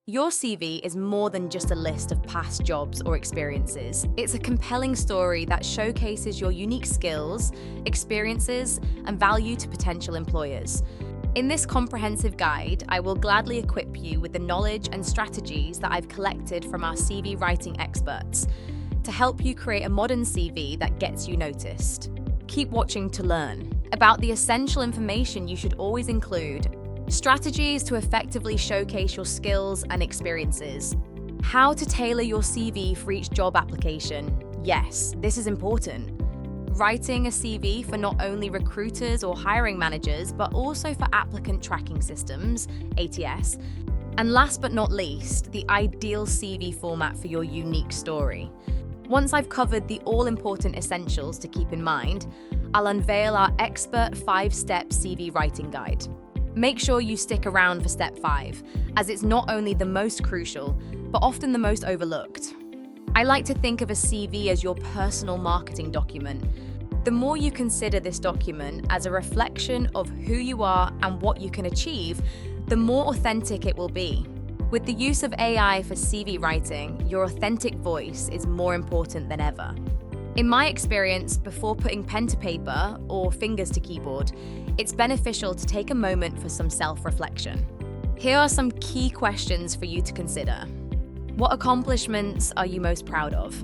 Your CV is more than just a list of past jobs or experiences. It's a compelling story that showcases your unique skills, experiences, and value to potential employers. In this comprehensive guide, I will gladly equip you with the knowledge and strategies that I've collected from our CV writing experts to help you create a modern CV that gets you noticed. Keep watching to learn about the essential information you should always include, strategies to effectively showcase your skills and experiences, how to tailor your CV for each job application. Yes, this is important. Writing a CV for not only recruiters or hiring managers, but also for applicant tracking systems, ATS. And last but not least, the ideal CV format for your unique story. Once I've covered the all-important essentials to keep in mind, I'll unveil our expert 5-step CV writing guide. Make sure you stick around for step 5, as it's not only the most crucial, but often the most overlooked. I like to think of a CV as your personal marketing document. The more you consider this document as a reflection of who you are and what you can achieve, the more authentic it will be. With the use of AI for CV writing, your authentic voice is more important than ever. In my experience, before putting pen to paper or fingers to keyboard, it's beneficial to take a moment for some self-reflection. Here are some key questions for you to consider. What accomplishments are you most proud of?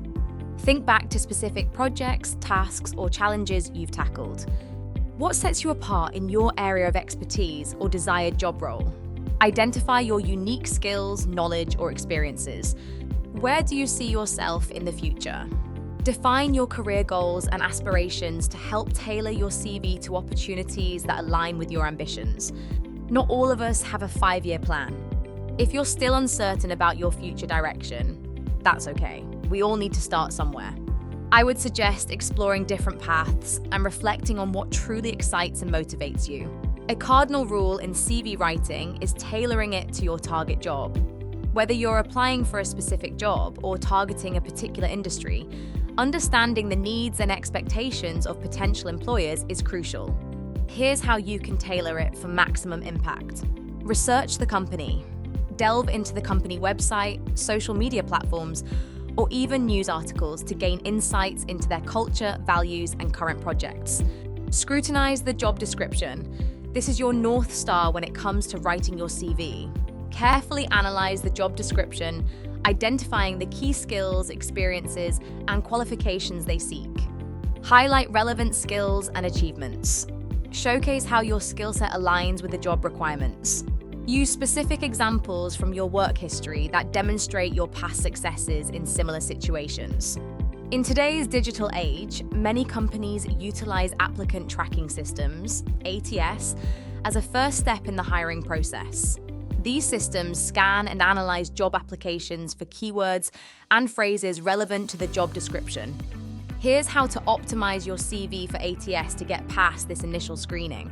Think back to specific projects, tasks, or challenges you've tackled. What sets you apart in your area of expertise or desired job role? Identify your unique skills, knowledge, or experiences. Where do you see yourself in the future? Define your career goals and aspirations to help tailor your CV to opportunities that align with your ambitions. Not all of us have a 5-year plan. If you're still uncertain about your future direction, that's okay. We all need to start somewhere. I would suggest exploring different paths and reflecting on what truly excites and motivates you. A cardinal rule in CV writing is tailoring it to your target job. Whether you're applying for a specific job or targeting a particular industry, understanding the needs and expectations of potential employers is crucial. Here's how you can tailor it for maximum impact. Research the company. Delve into the company website, social media platforms, or even news articles to gain insights into their culture, values, and current projects. Scrutinize the job description. This is your North Star when it comes to writing your CV. Carefully analyze the job description, identifying the key skills, experiences, and qualifications they seek. Highlight relevant skills and achievements. Showcase how your skill set aligns with the job requirements. Use specific examples from your work history that demonstrate your past successes in similar situations. In today's digital age, many companies utilize applicant tracking systems, ATS, as a first step in the hiring process. These systems scan and analyze job applications for keywords and phrases relevant to the job description. Here's how to optimize your CV for ATS to get past this initial screening.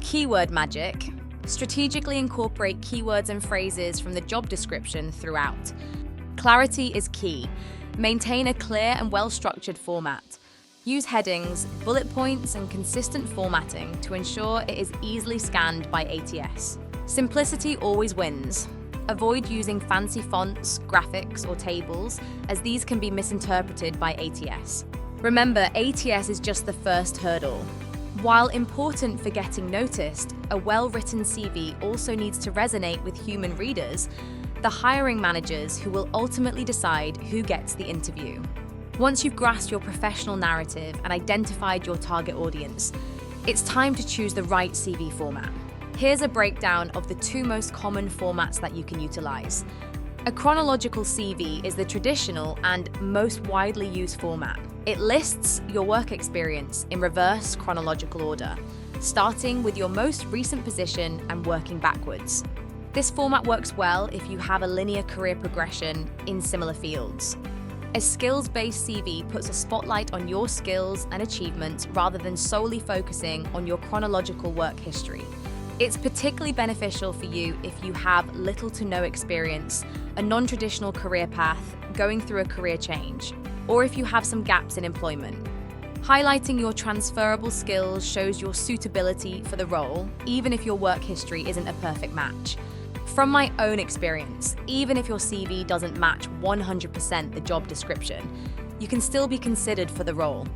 Keyword magic. Strategically incorporate keywords and phrases from the job description throughout. Clarity is key. Maintain a clear and well-structured format. Use headings, bullet points, and consistent formatting to ensure it is easily scanned by ATS. Simplicity always wins. Avoid using fancy fonts, graphics, or tables, as these can be misinterpreted by ATS. Remember, ATS is just the first hurdle. While important for getting noticed, a well-written CV also needs to resonate with human readers, the hiring managers who will ultimately decide who gets the interview. Once you've grasped your professional narrative and identified your target audience, it's time to choose the right CV format. Here's a breakdown of the 2 most common formats that you can utilize. A chronological CV is the traditional and most widely used format. It lists your work experience in reverse chronological order, starting with your most recent position and working backwards. This format works well if you have a linear career progression in similar fields. A skills-based CV puts a spotlight on your skills and achievements rather than solely focusing on your chronological work history. It's particularly beneficial for you if you have little to no experience, a non-traditional career path, going through a career change, or if you have some gaps in employment. Highlighting your transferable skills shows your suitability for the role, even if your work history isn't a perfect match. From my own experience, even if your CV doesn't match 100% the job description, you can still be considered for the role.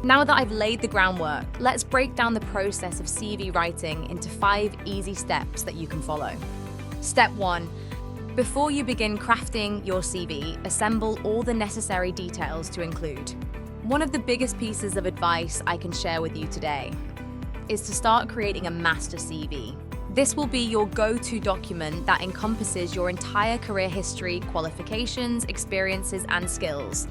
Now that I've laid the groundwork, let's break down the process of CV writing into 5 easy steps that you can follow. Step 1. Before you begin crafting your CV, assemble all the necessary details to include. One of the biggest pieces of advice I can share with you today is to start creating a master CV. This will be your go-to document that encompasses your entire career history, qualifications, experiences, and skills.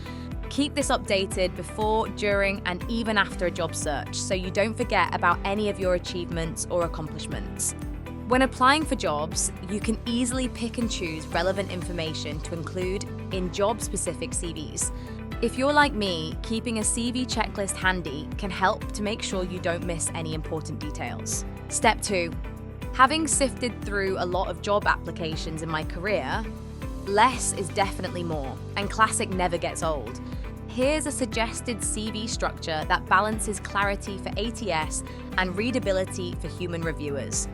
Keep this updated before, during, and even after a job search, so you don't forget about any of your achievements or accomplishments. When applying for jobs, you can easily pick and choose relevant information to include in job-specific CVs. If you're like me, keeping a CV checklist handy can help to make sure you don't miss any important details. Step 2. Having sifted through a lot of job applications in my career, less is definitely more, and classic never gets old. Here's a suggested CV structure that balances clarity for ATS and readability for human reviewers.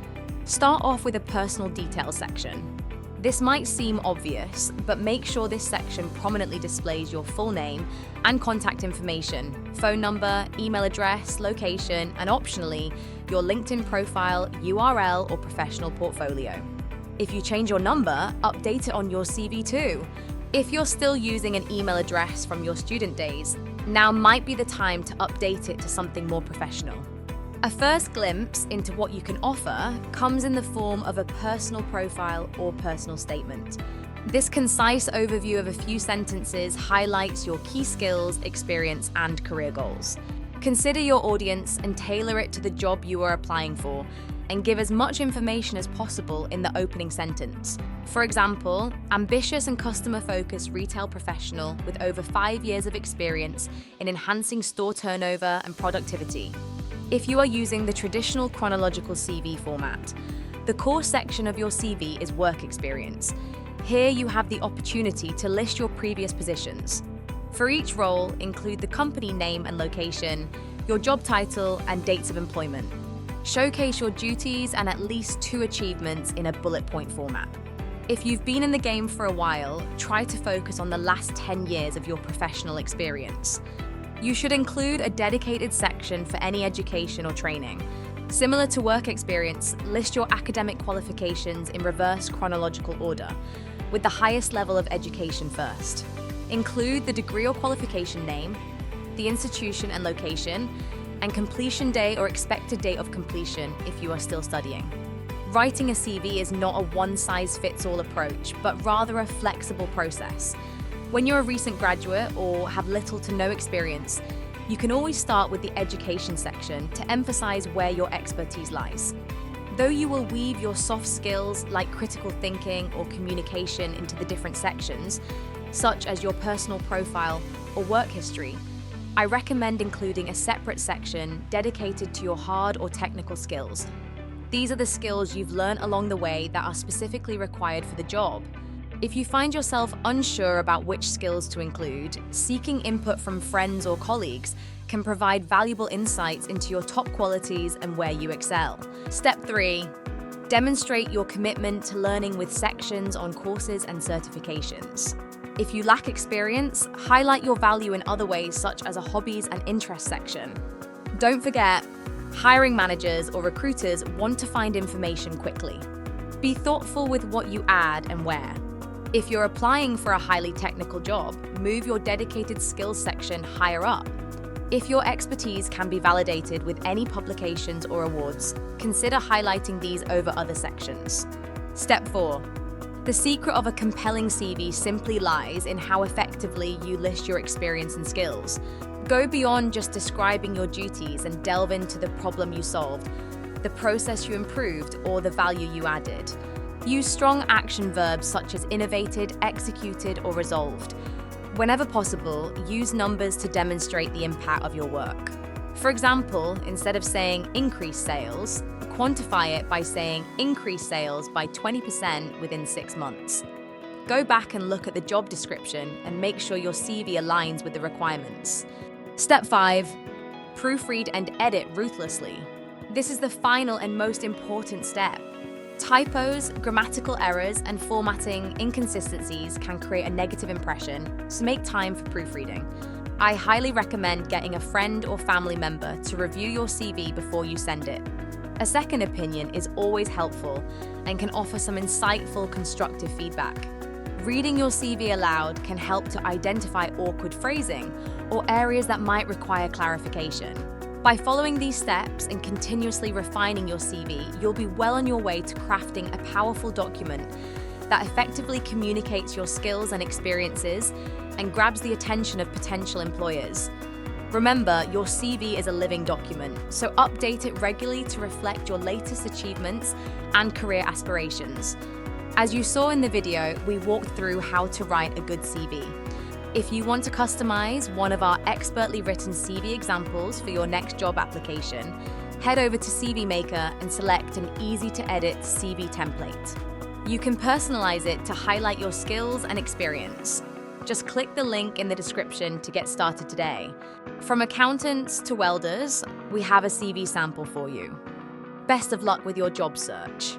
Start off with a personal details section. This might seem obvious, but make sure this section prominently displays your full name and contact information, phone number, email address, location, and optionally, your LinkedIn profile, URL, or professional portfolio. If you change your number, update it on your CV too. If you're still using an email address from your student days, now might be the time to update it to something more professional. A first glimpse into what you can offer comes in the form of a personal profile or personal statement. This concise overview of a few sentences highlights your key skills, experience, and career goals. Consider your audience and tailor it to the job you are applying for, and give as much information as possible in the opening sentence. For example, ambitious and customer-focused retail professional with over 5 years of experience in enhancing store turnover and productivity. If you are using the traditional chronological CV format, the core section of your CV is work experience. Here you have the opportunity to list your previous positions. For each role, include the company name and location, your job title, and dates of employment. Showcase your duties and at least 2 achievements in a bullet point format. If you've been in the game for a while, try to focus on the last 10 years of your professional experience. You should include a dedicated section for any education or training. Similar to work experience, list your academic qualifications in reverse chronological order, with the highest level of education first. Include the degree or qualification name, the institution and location, and completion day or expected date of completion if you are still studying. Writing a CV is not a one-size-fits-all approach, but rather a flexible process. When you're a recent graduate or have little to no experience, you can always start with the education section to emphasize where your expertise lies. Though you will weave your soft skills like critical thinking or communication into the different sections, such as your personal profile or work history, I recommend including a separate section dedicated to your hard or technical skills. These are the skills you've learned along the way that are specifically required for the job. If you find yourself unsure about which skills to include, seeking input from friends or colleagues can provide valuable insights into your top qualities and where you excel. Step 3. Demonstrate your commitment to learning with sections on courses and certifications. If you lack experience, highlight your value in other ways such as a hobbies and interests section. Don't forget, hiring managers or recruiters want to find information quickly. Be thoughtful with what you add and where. If you're applying for a highly technical job, move your dedicated skills section higher up. If your expertise can be validated with any publications or awards, consider highlighting these over other sections. Step 4. The secret of a compelling CV simply lies in how effectively you list your experience and skills. Go beyond just describing your duties and delve into the problem you solved, the process you improved, or the value you added. Use strong action verbs such as innovated, executed, or resolved. Whenever possible, use numbers to demonstrate the impact of your work. For example, instead of saying increased sales, quantify it by saying increased sales by 20% within 6 months. Go back and look at the job description and make sure your CV aligns with the requirements. Step 5. Proofread and edit ruthlessly. This is the final and most important step. Typos, grammatical errors, and formatting inconsistencies can create a negative impression, so make time for proofreading. I highly recommend getting a friend or family member to review your CV before you send it. A second opinion is always helpful and can offer some insightful, constructive feedback. Reading your CV aloud can help to identify awkward phrasing or areas that might require clarification. By following these steps and continuously refining your CV, you'll be well on your way to crafting a powerful document that effectively communicates your skills and experiences and grabs the attention of potential employers. Remember, your CV is a living document, so update it regularly to reflect your latest achievements and career aspirations. As you saw in the video, we walked through how to write a good CV. If you want to customize one of our expertly written CV examples for your next job application, head over to CVMaker and select an easy-to-edit CV template. You can personalize it to highlight your skills and experience. Just click the link in the description to get started today. From accountants to welders, we have a CV sample for you. Best of luck with your job search.